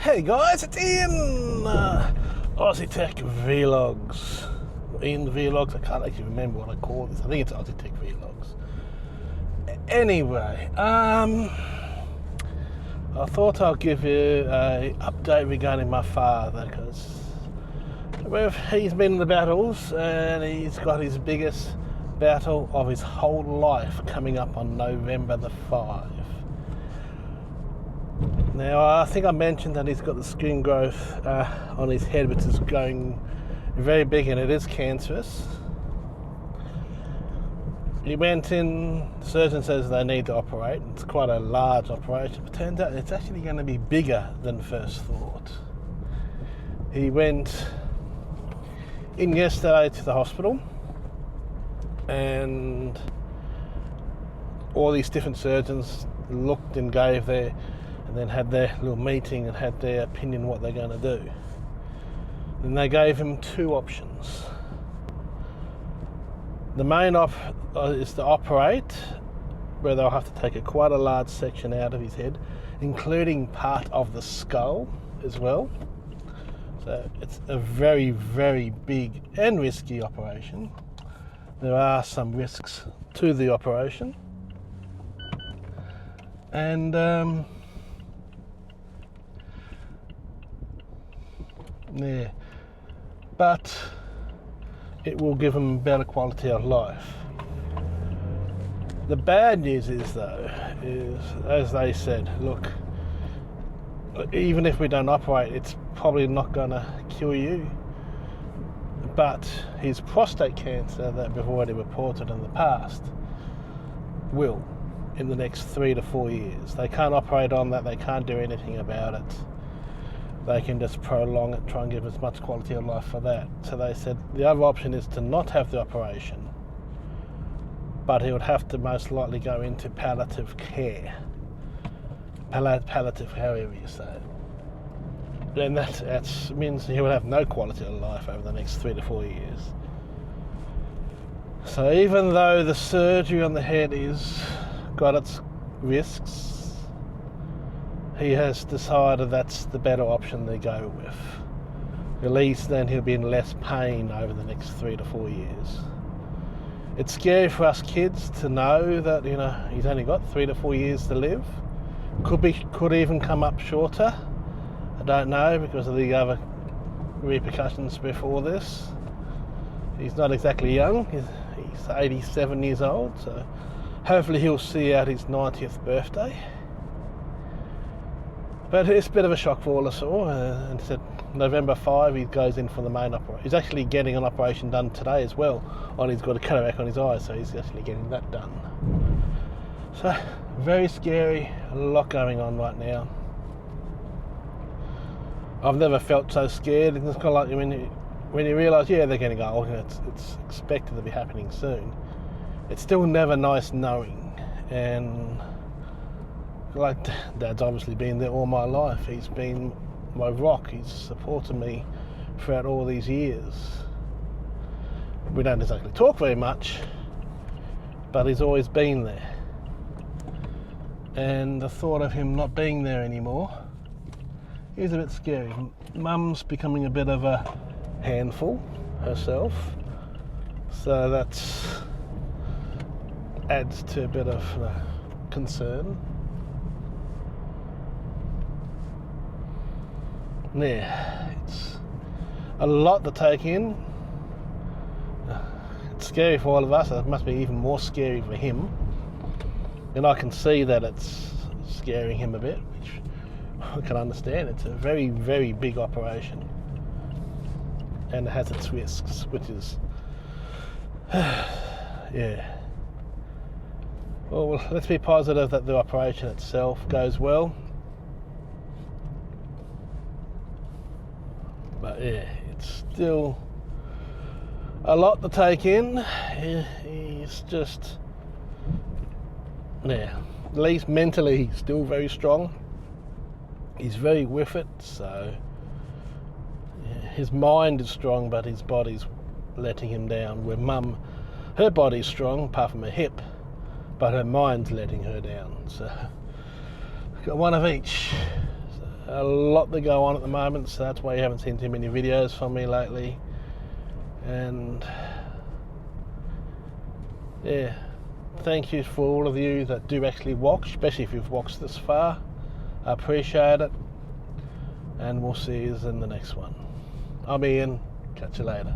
Hey guys, it's Ian! Aussie Tech Vlogs. Ian Vlogs, I can't actually remember what I call this. I think it's Aussie Tech Vlogs. Anyway, I thought I'll give you an update regarding my father, because he's been in the battles and he's got his biggest battle of his whole life coming up on November the 5th. Now, I think I mentioned that he's got the skin growth on his head, which is going very big, and it is cancerous. He went in, the surgeon says they need to operate. It's quite a large operation, but turns out it's actually going to be bigger than first thought. He went in yesterday to the hospital, and all these different surgeons looked and gave their, and then had their little meeting and had their opinion what they're going to do. And they gave him two options. The main is to operate, where they'll have to take quite a large section out of his head, including part of the skull as well. So it's a very, very big and risky operation. There are some risks to the operation. And yeah, but it will give them better quality of life. The bad news is, though, as they said, look, even if we don't operate, it's probably not going to kill you. But his prostate cancer that we've already reported in the past will, in the next 3 to 4 years. They can't operate on that, they can't do anything about it. They can just prolong it, try and give as much quality of life for that. So they said the other option is to not have the operation, but he would have to most likely go into palliative care. Palliative, however you say it. And that means he would have no quality of life over the next 3 to 4 years. So even though the surgery on the head is got its risks, he has decided that's the better option to go with. At least then he'll be in less pain over the next 3 to 4 years. It's scary for us kids to know that, you know, he's only got 3 to 4 years to live. Could even come up shorter. I don't know, because of the other repercussions before this. He's not exactly young. He's 87 years old, so hopefully he'll see out his 90th birthday. But it's a bit of a shock for all us all, and said November 5 he goes in for the main operation. He's actually getting an operation done today as well. He's got a cataract on his eye, so he's actually getting that done. So, very scary, a lot going on right now. I've never felt so scared. It's kind of like when you realise, yeah, they're getting old, and it's expected to be happening soon. It's still never nice knowing, and like Dad's obviously been there all my life. He's been my rock. He's supported me throughout all these years. We don't exactly talk very much, but he's always been there. And the thought of him not being there anymore is a bit scary. Mum's becoming a bit of a handful herself, so that adds to a bit of concern. Yeah, it's a lot to take in. It's scary for all of us. It must be even more scary for him. And I can see that it's scaring him a bit, which I can understand. It's a very, very big operation. And it has its risks, which is, yeah. Well, let's be positive that the operation itself goes well. But yeah, it's still a lot to take in. He's just, yeah, at least mentally he's still very strong. He's very with it, so yeah, his mind is strong, but his body's letting him down. Where Mum, her body's strong, apart from her hip, but her mind's letting her down. So got one of each. So a lot to go on at the moment, so that's why you haven't seen too many videos from me lately. And yeah, thank you for all of you that do actually watch, especially if you've watched this far. I appreciate it, and we'll see you in the next one. I'm Ian, catch you later.